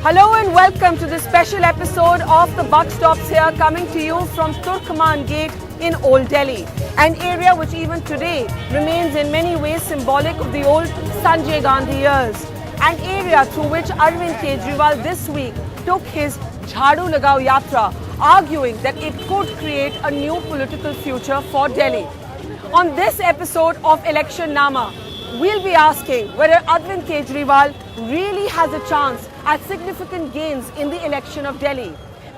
Hello and welcome to this special episode of The Buck Stops Here, coming to you from Turkman Gate in Old Delhi, an area which even today remains in many ways symbolic of the old Sanjay Gandhi years, an area through which Arvind Kejriwal this week took his Jhadu Lagao Yatra, arguing that it could create a new political future for Delhi. On this episode of Election Nama, we'll be asking whether Arvind Kejriwal really has a chance at significant gains in the election of Delhi.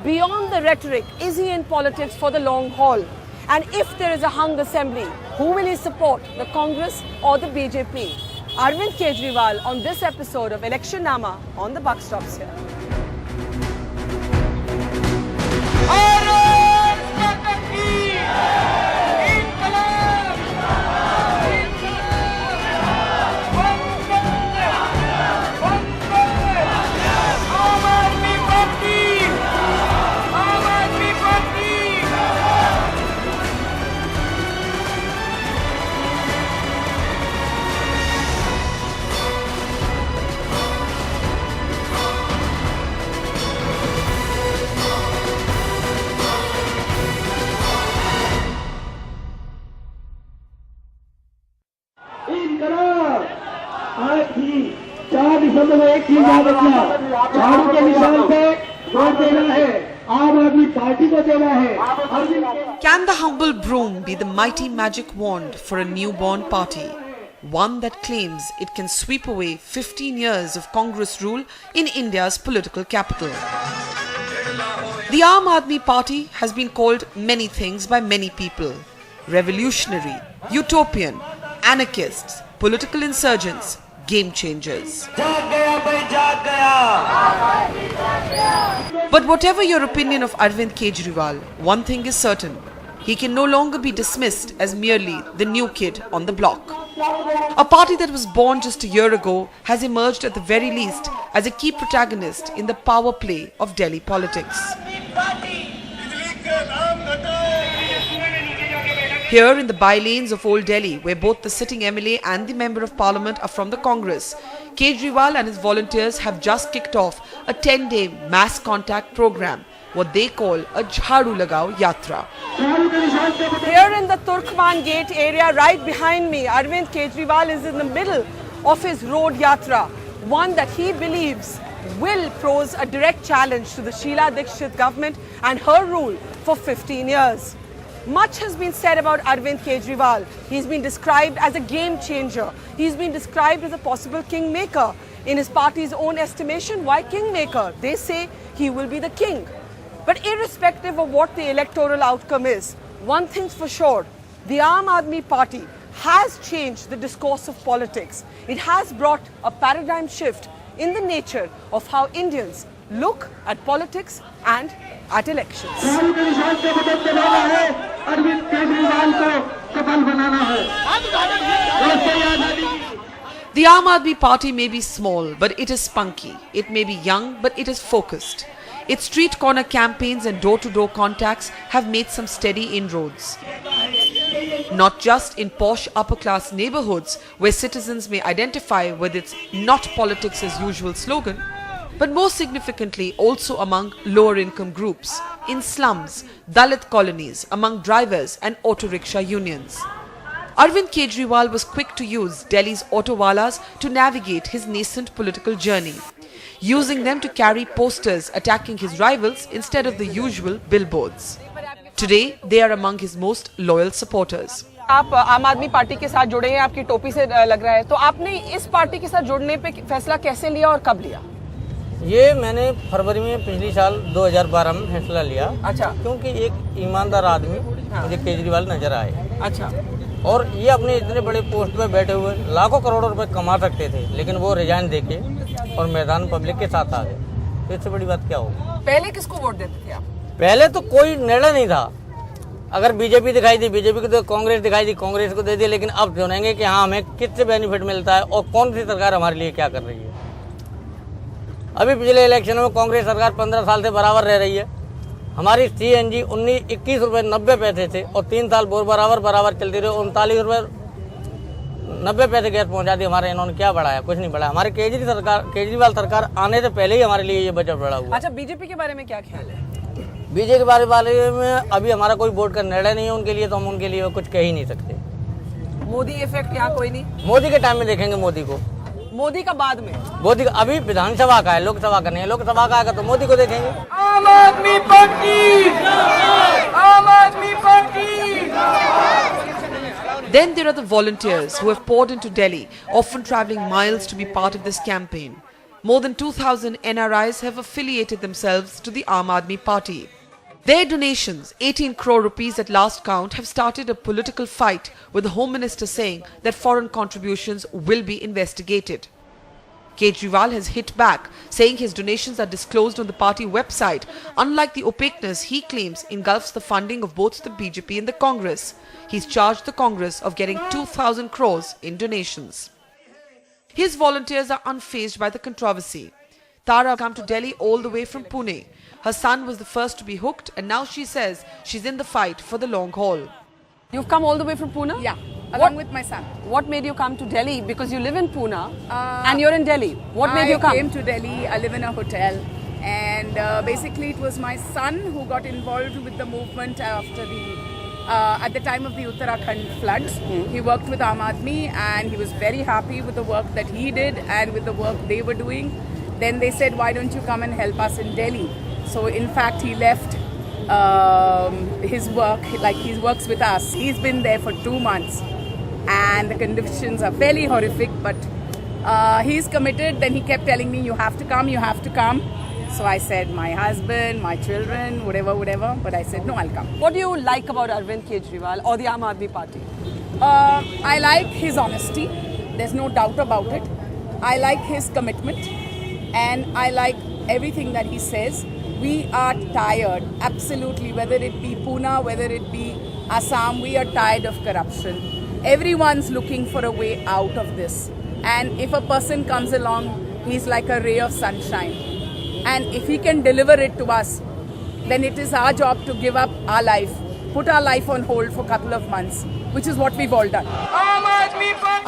Beyond the rhetoric, is he in politics for the long haul? And if there is a hung assembly, who will he support, the Congress or the BJP? Arvind Kejriwal on this episode of Election Nama on The Buck Stops Here. आज ही 4 दिसंबर को एक चीज याद रखना, झाड़ू के निशान पे वोट देना है, आम आदमी पार्टी को देना है। Can the humble broom be the mighty magic wand for a newborn party? One that claims it can sweep away 15 years of Congress rule in India's political capital. The Aam Aadmi Party has been called many things by many people. Revolutionary, utopian, anarchists, political insurgents, game changers. But whatever your opinion of Arvind Kejriwal, one thing is certain. He can no longer be dismissed as merely the new kid on the block. A party that was born just a year ago has emerged at the very least as a key protagonist in the power play of Delhi politics. Here in the by-lanes of Old Delhi, where both the sitting MLA and the Member of Parliament are from the Congress, Kejriwal and his volunteers have just kicked off a 10-day mass contact program, what they call a Jhadu Lagao Yatra. Here in the Turkman Gate area right behind me, Arvind Kejriwal is in the middle of his road yatra, one that he believes will pose a direct challenge to the Sheila Dikshit government and her rule for 15 years. Much has been said about Arvind Kejriwal. He's been described as a game changer. He's been described as a possible kingmaker. In his party's own estimation, why kingmaker? They say he will be the king. But irrespective of what the electoral outcome is, one thing's for sure, the Aam Aadmi Party has changed the discourse of politics. It has brought a paradigm shift in the nature of how Indians look at politics and at elections. The Aam Aadmi Party may be small, but it is spunky. It may be young, but it is focused. Its street corner campaigns and door-to-door contacts have made some steady inroads. Not just in posh upper-class neighborhoods where citizens may identify with its "not politics as usual" slogan, but more significantly also among lower-income groups, in slums, Dalit colonies, among drivers and auto rickshaw unions. Arvind Kejriwal was quick to use Delhi's autowalas to navigate his nascent political journey, using them to carry posters attacking his rivals instead of the usual billboards. Today, they are among his most loyal supporters. आप आम आदमी party के साथ जुड़े हैं, आपकी टोपी से लग रहा है, तो आपने इस पार्टी के साथ जुड़ने पे फैसला कैसे लिया और कब लिया? ये मैंने फरवरी में पिछली साल 2012 में फैसला लिया। अच्छा। क्योंकि एक ईमानदार आदमी मुझे केजरीवाल नजर आए। अच्छा। और ये अपने इतने बड़े पोस्ट पे बैठे हुए लाखों करोड़ों रुपए कमा सकते थे, लेकिन वो रिजाइन देके और मैदान पब्लिक के साथ आ गए। तो इससे बड़ी बात क्या होगी? पहले किसको वोट देते थे आप? पहले तो कोई निर्णय नहीं था। अगर बीजेपी दिखाई दी बीजेपी को, तो कांग्रेस दिखाई दी कांग्रेस को दे दिया। लेकिन अब सुनेंगे कि हाँ हमें किससे बेनिफिट मिलता है और कौन सी सरकार हमारे लिए क्या कर रही है। अभी पिछले इलेक्शन में कांग्रेस सरकार 15 साल से बराबर रह रही है। हमारी CNG 21 रुपये 90 पैसे थे और 3 साल बराबर चलती रही, 39 रुपये 90 पैसे गैस पहुंचा दी हमारे, इन्होंने क्या बढ़ाया? कुछ नहीं बढ़ाया। हमारे केजरीवाल सरकार आने से पहले ही हमारे लिए ये बजट बढ़ा हुआ। अच्छा, बीजेपी के बारे में क्या ख्याल है? बीजेपी के बारे में अभी हमारा कोई वोट का निर्णय नहीं है उनके लिए, तो हम उनके लिए कुछ कह ही नहीं सकते। मोदी इफेक्ट यहाँ कोई नहीं? मोदी के टाइम में देखेंगे मोदी को, मोदी का बाद में। मोदी का अभी विधानसभा का है, लोकसभा का नहीं है। लोकसभा का आएगा तो मोदी को देखेंगे। आम आदमी पार्टी, आम आदमी party. Then there are the volunteers who have poured into Delhi, often travelling miles to be part of this campaign. More than 2,000 NRIs have affiliated themselves to the Aam Aadmi Party. Their donations, 18 crore rupees at last count, have started a political fight, with the Home Minister saying that foreign contributions will be investigated. Kejriwal has hit back, saying his donations are disclosed on the party website, unlike the opaqueness he claims engulfs the funding of both the BJP and the Congress. He's charged the Congress of getting 2,000 crores in donations. His volunteers are unfazed by the controversy. Tara came to Delhi all the way from Pune. Her son was the first to be hooked, and now she says she's in the fight for the long haul. You've come all the way from Pune? Yeah, along with my son. What made you come to Delhi? Because you live in Pune and you're in Delhi. What made you come? I came to Delhi. I live in a hotel, and basically it was my son who got involved with the movement after at the time of the Uttarakhand floods. He worked with Aam Aadmi, and he was very happy with the work that he did and with the work they were doing. Then they said, why don't you come and help us in Delhi? So in fact, he left his work, like he works with us. He's been there for 2 months, and the conditions are fairly horrific, but he's committed. Then he kept telling me, you have to come, you have to come. So I said, my husband, my children, whatever. But I said, no, I'll come. What do you like about Arvind Kejriwal or the Aam Aadmi Party? I like his honesty. There's no doubt about it. I like his commitment, and I like everything that he says. We are tired, absolutely, whether it be Pune, whether it be Assam, we are tired of corruption. Everyone's looking for a way out of this. And if a person comes along, he's like a ray of sunshine. And if he can deliver it to us, then it is our job to give up our life, put our life on hold for a couple of months, which is what we've all done.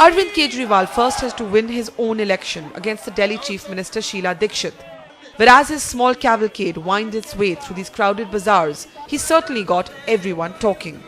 Arvind Kejriwal first has to win his own election against the Delhi Chief Minister Sheila Dikshit. But as his small cavalcade winds its way through these crowded bazaars, he certainly got everyone talking.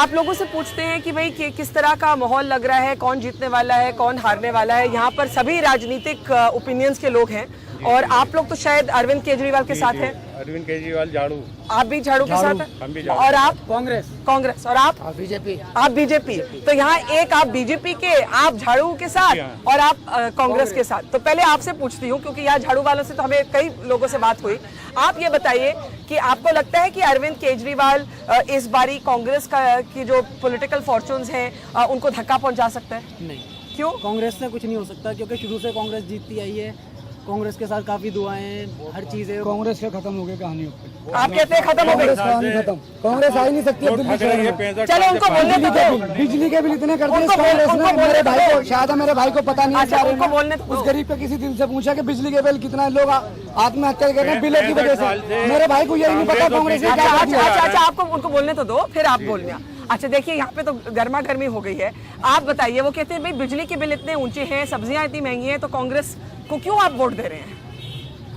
आप लोगों से पूछते हैं कि भाई किस तरह का माहौल लग रहा है, कौन जीतने वाला है, कौन हारने वाला है। यहाँ पर सभी राजनीतिक ओपिनियंस के लोग हैं, और आप लोग तो शायद अरविंद केजरीवाल के साथ हैं। अरविंद केजरीवाल झाड़ू। आप भी झाड़ू के साथ हैं? हम भी झाड़ू। और आप? कांग्रेस। और आप? बीजेपी। आप बीजेपी। तो यहाँ एक आप बीजेपी के, आप झाड़ू के साथ, और आप कांग्रेस के साथ। तो पहले आपसे पूछती हूँ, क्योंकि यहाँ झाड़ू वालों से तो हमें कई लोगों से बात हुई। आप ये बताइए कि आपको लगता है कि अरविंद केजरीवाल इस बारी कांग्रेस की जो पॉलिटिकल फॉर्चून्स हैं उनको धक्का पहुंचा सकता है? नहीं। क्यों? कांग्रेस से कुछ नहीं हो सकता, क्योंकि शुरू से कांग्रेस जीतती आई है। कांग्रेस के साथ काफी दुआएं, हर चीज है। कांग्रेस के खत्म हो गई कहानी। आप कहते हैं खत्म हो गई? खत्म। कांग्रेस आ ही नहीं सकती अब दिल्ली शहर में। चलो उनको बोलने दो। बिजली के बिल इतने कर दिए कांग्रेस ने। मेरे भाई को शायद मेरे भाई को पता नहीं है। अच्छा, उनको बोलने दो। उस गरीब पे किसी दिन से पूछा कि बिजली के बिल कितना, लोग आत्महत्या कर रहे हैं बिलों की वजह से। मेरे भाई को यही नहीं पता कांग्रेस ने क्या किया। अच्छा, आपको उनको बोलने तो दो, फिर आप बोलना। अच्छा देखिए, यहाँ पे तो गर्मा गर्मी हो गई है। आप बताइए, वो कहते हैं भाई बिजली के बिल इतने ऊंचे हैं, सब्जियां इतनी महंगी हैं, तो कांग्रेस को क्यों आप वोट दे रहे हैं?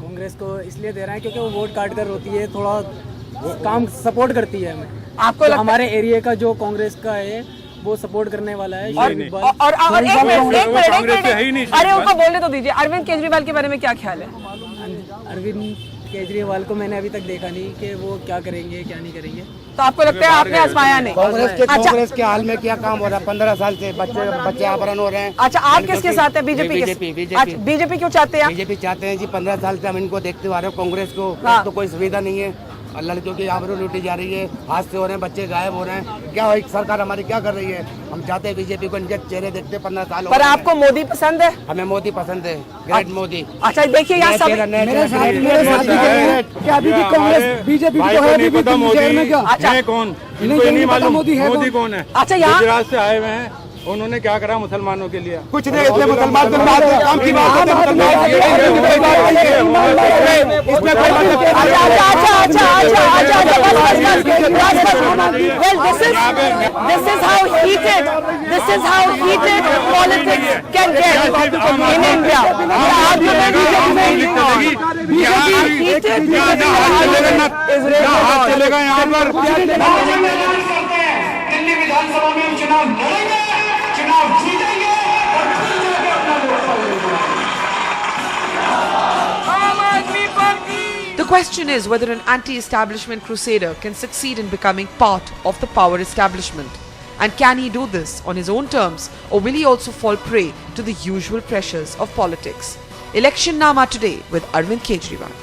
कांग्रेस को इसलिए दे रहे हैं क्योंकि वो वोट काट कर होती है, थोड़ा काम सपोर्ट करती है हमें। आपको तो हमारे एरिया का जो कांग्रेस का है वो सपोर्ट करने वाला है। और एक मिनट, अरे उनको बोलने तो दीजिए। अरविंद केजरीवाल के बारे में क्या ख्याल है? अरविंद केजरीवाल को मैंने अभी तक देखा नहीं कि वो क्या करेंगे क्या नहीं करेंगे। तो आपको लगता है आपने आजमाया नहीं? कांग्रेस के हाल में क्या काम हो रहा है? 15 साल से बच्चे अपहरण हो रहे हैं। अच्छा, आप किसके साथ हैं? बीजेपी के? बीजेपी क्यों चाहते हैं? बीजेपी चाहते हैं जी, 15 साल से हम इनको देखते आ रहे हो। कांग्रेस को तो कोई सुविधा नहीं है। लड़कियों की आबरू लूटी जा रही है, हादसे हो रहे हैं, बच्चे गायब हो रहे हैं। क्या सरकार हमारी क्या कर रही है? हम चाहते हैं बीजेपी को, इनके चेहरे देखते 15 साल। पर आपको मोदी पसंद है? हमें मोदी पसंद है, ग्रेट मोदी। अच्छा देखिए, यहाँ सब मेरे साथ क्या अभी भी कांग्रेस बीजेपी को है अभी भी शहर में क्या? अच्छा कौन? इनको नहीं मालूम मोदी कौन है? अच्छा, यहाँ गुजरात से आए हुए हैं, उन्होंने क्या करा मुसलमानों के लिए? कुछ नहीं, इतने मुसलमान तो बात काम की बात है। This is how heated politics can get in India. हाथ चलेगा यहाँ पर। दिल्ली विधानसभा में हम चुनाव लड़ेंगे, चुनाव जीतेंगे और खुद जाके अपना लोकसभा लड़ेंगे। आम आदमी party. The question is whether an anti-establishment crusader can succeed in becoming part of the power establishment. And can he do this on his own terms, or will he also fall prey to the usual pressures of politics? Election Nama today with Arvind Kejriwal.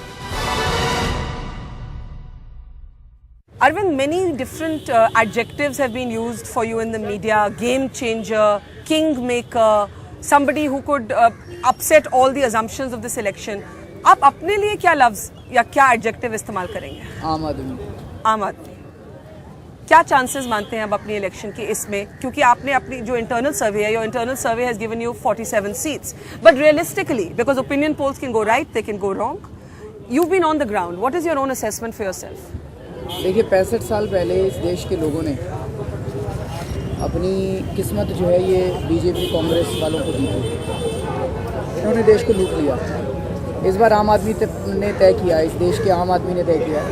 Arvind, many different adjectives have been used for you in the media. Game changer, kingmaker, somebody who could upset all the assumptions of this election. आप अपने लिए क्या लफ्ज या क्या adjective इस्तेमाल करेंगे? आम आदमी। आम आदमी। क्या चांसेस मानते हैं अब अपनी इलेक्शन के इसमें, क्योंकि आपने अपनी जो इंटरनल सर्वे है, your internal survey has given you 47 seats, but realistically because opinion polls can go right, they can go wrong, you been on the ground, what is your own assessment for yourself? देखिए 65 साल पहले इस देश के लोगों ने अपनी किस्मत जो है ये बीजेपी कांग्रेस वालों को दी थी। इन्होंने देश को लूट लिया। इस बार आम आदमी ने तय किया, इस देश के आम आदमी ने तय किया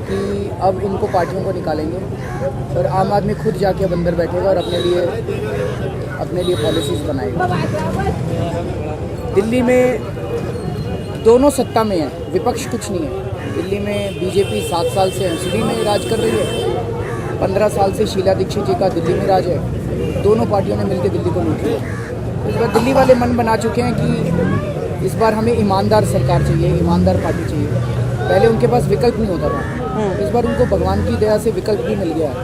कि अब इनको पार्टियों को निकालेंगे और आम आदमी खुद जाके अब अंदर बैठेगा और अपने लिए पॉलिसीज़ बनाएगा। दिल्ली में दोनों सत्ता में है, विपक्ष कुछ नहीं है। दिल्ली में बीजेपी 7 साल से एमसीडी में राज कर रही है, 15 साल से शीला दीक्षित जी का दिल्ली में राज है। दोनों पार्टियों ने मिलकर दिल्ली को लूट लिया। इस बार दिल्ली वाले मन बना चुके हैं कि इस बार हमें ईमानदार सरकार चाहिए, ईमानदार पार्टी चाहिए। पहले उनके पास विकल्प नहीं होता था, इस बार उनको भगवान की दया से विकल्प भी मिल गया है।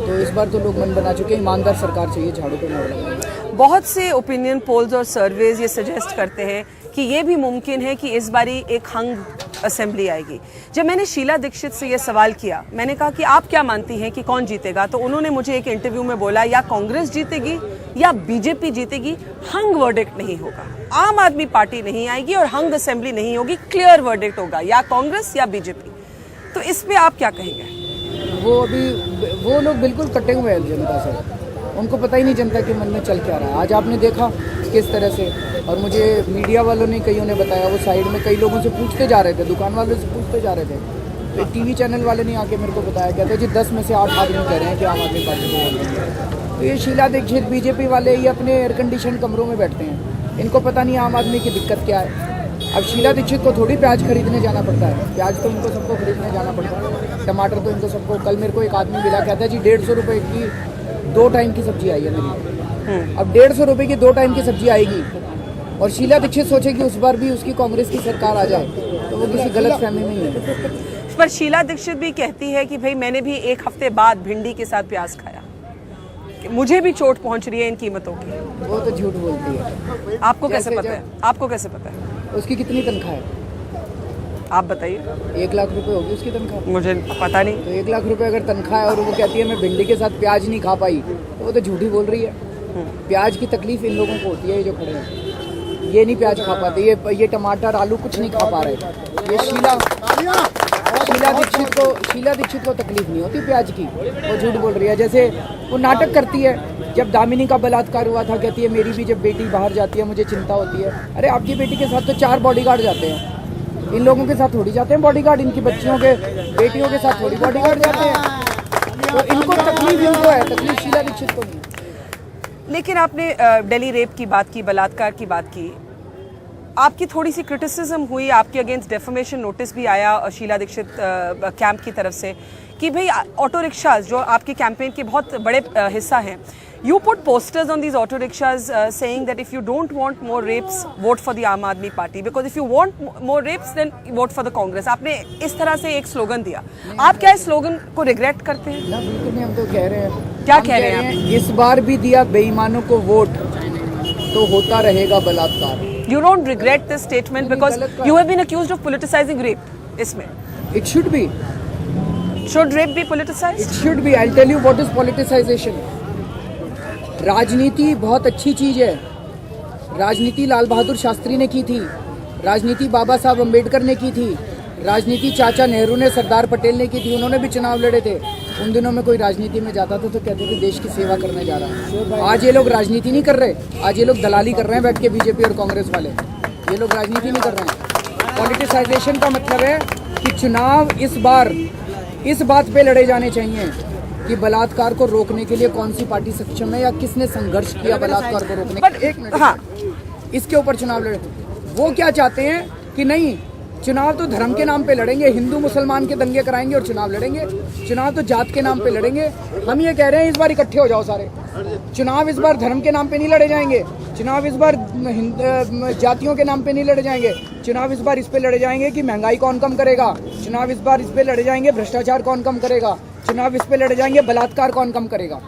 तो इस बार तो लोग मन बना चुके हैं, ईमानदार सरकार चाहिए, झाड़ू पे मोड़ लगाएंगे। बहुत से ओपिनियन पोल्स और सर्वेज ये सजेस्ट करते हैं कि ये भी मुमकिन है कि इस बारी एक हंग असेंबली आएगी। जब मैंने शीला दीक्षित से ये सवाल किया, मैंने कहा कि आप क्या मानती हैं कि कौन जीतेगा, तो उन्होंने मुझे एक इंटरव्यू में बोला या कांग्रेस जीतेगी या बीजेपी जीतेगी, हंग वर्डिक्ट नहीं होगा, आम आदमी पार्टी नहीं आएगी और हंग असेंबली नहीं होगी, क्लियर वर्डिक्ट होगा या कांग्रेस या बीजेपी। तो इस पे आप क्या कहेंगे? वो लोग बिल्कुल कटे हुए हैं जनता से, उनको पता ही नहीं जनता के मन में चल क्या रहा है। आज आपने देखा किस तरह से, और मुझे मीडिया वालों ने कईयों ने बताया, वो साइड में कई लोगों से पूछते जा रहे थे, दुकान वालों से पूछते जा रहे थे, तो टीवी चैनल वाले ने आके मेरे को बताया, कहते जी 10 में से 8 आदमी कह रहे हैं कि आम आदमी पार्टी को वोट देंगे। तो ये शीला दीक्षित बीजेपी वाले ये अपने एयर कंडीशन कमरों में बैठते हैं, इनको पता नहीं आम आदमी की दिक्कत क्या है। अब शीला दीक्षित को थोड़ी प्याज खरीदने जाना पड़ता है, प्याज तो इनको सबको खरीदने जाना पड़ता है, टमाटर तो इनको सबको। कल मेरे को एक आदमी मिला, कहता है जी 150 रुपये की 2 टाइम की सब्जी आई है मेरी। अब 150 रुपये की 2 टाइम की सब्जी आएगी और शीला दीक्षित सोचेगी उस बार भी उसकी कांग्रेस की सरकार आ जाए, तो वो किसी गलत फहमी में ही है। पर शीला दीक्षित भी कहती है कि भाई मैंने भी 1 हफ्ते बाद भिंडी के साथ प्याज खाया, मुझे भी चोट पहुंच रही है इन कीमतों की। वो तो झूठ बोलती है। आपको कैसे पता है? आपको कैसे पता है? उसकी कितनी तनख्वाह है आप बताइए। 1 लाख रुपए होगी उसकी तनख्वाह। मुझे पता नहीं। तो 1 लाख रुपए अगर तनख्वाह है और वो कहती है मैं भिंडी के साथ प्याज नहीं खा पाई, तो वो तो झूठी बोल रही है। प्याज की तकलीफ इन लोगों को होती है, ये जो खड़े हैं ये नहीं प्याज खा पाते, ये टमाटर आलू कुछ नहीं खा पा रहे। ये शीला दीक्षित को तकलीफ नहीं होती प्याज की, वो झूठ बोल रही है। जैसे वो नाटक करती है, जब दामिनी का बलात्कार हुआ था, कहती है मेरी भी जब बेटी बाहर जाती है मुझे चिंता होती है। अरे आपकी बेटी के साथ तो 4 बॉडीगार्ड जाते हैं, इन लोगों के साथ थोड़ी जाते हैं बॉडीगार्ड, इनकी बच्चियों के बेटियों के साथ थोड़ी बॉडीगार्ड जाते हैं। तो इनको तकलीफ इनको है, तकलीफ शीला दीक्षित को नहीं। लेकिन आपने दिल्ली रेप की बात की, बलात्कार की बात की, आपकी थोड़ी सी क्रिटिसिज्म हुई, आपके अगेंस्ट डेफमेशन नोटिस भी आया शीला दीक्षित कैंप की तरफ से कि भाई ऑटो रिक्शाज जो आपके कैंपेन के बहुत बड़े हिस्सा हैं, you put posters on these auto rickshaws saying that if you don't want more rapes, vote for the Aam Aadmi Party, because if you want more rapes, then vote for the Congress. आपने इस तरह से एक slogan दिया, आप क्या इस slogan को रिग्रेट करते हैं? ना बिल्कुल नहीं, हम तो कह रहे हैं। क्या कह रहे हैं? इस बार भी दिया बेईमानों को वोट तो होता रहेगा बलात्कार। You don't regret this statement because you have been accused of politicizing rape. इसमें It should be. Should rape be politicized? It should be. I'll tell you what is politicization. राजनीति बहुत अच्छी चीज है। राजनीति लाल बहादुर शास्त्री ने की थी, राजनीति बाबा साहब अम्बेडकर ने की थी, राजनीति चाचा नेहरू ने, सरदार पटेल ने की थी। उन्होंने भी चुनाव लड़े थे। उन दिनों में कोई राजनीति में जाता था तो कहते थे देश की सेवा करने जा रहा है। आज ये लोग राजनीति नहीं कर रहे, आज ये लोग दलाली कर रहे हैं बैठ के, बीजेपी और कांग्रेस वाले। ये लोग राजनीति नहीं कर रहे हैं। पॉलिटिसाइजेशन का मतलब है कि चुनाव इस बार इस बात पे लड़े जाने चाहिए कि बलात्कार को रोकने के लिए कौन सी पार्टी सक्षम है या किसने संघर्ष किया बलात्कार को रोकने के लिए। एक मिनट, हाँ, इसके ऊपर चुनाव लड़े। वो क्या चाहते हैं कि नहीं, चुनाव तो धर्म के नाम पे लड़ेंगे, हिंदू मुसलमान के दंगे कराएंगे और चुनाव लड़ेंगे। चुनाव तो जात के नाम पे लड़ेंगे। हम ये कह रहे हैं इस बार इकट्ठे हो जाओ सारे। चुनाव इस बार धर्म के नाम पे नहीं लड़े जाएंगे, चुनाव इस बार जातियों के नाम पे नहीं लड़े जाएंगे। चुनाव इस बार इस पे लड़े जाएंगे कि महंगाई कौन कम करेगा। चुनाव इस बार इस पे लड़े जाएंगे भ्रष्टाचार कौन कम करेगा। चुनाव इस पे लड़े जाएंगे बलात्कार कौन कम करेगा।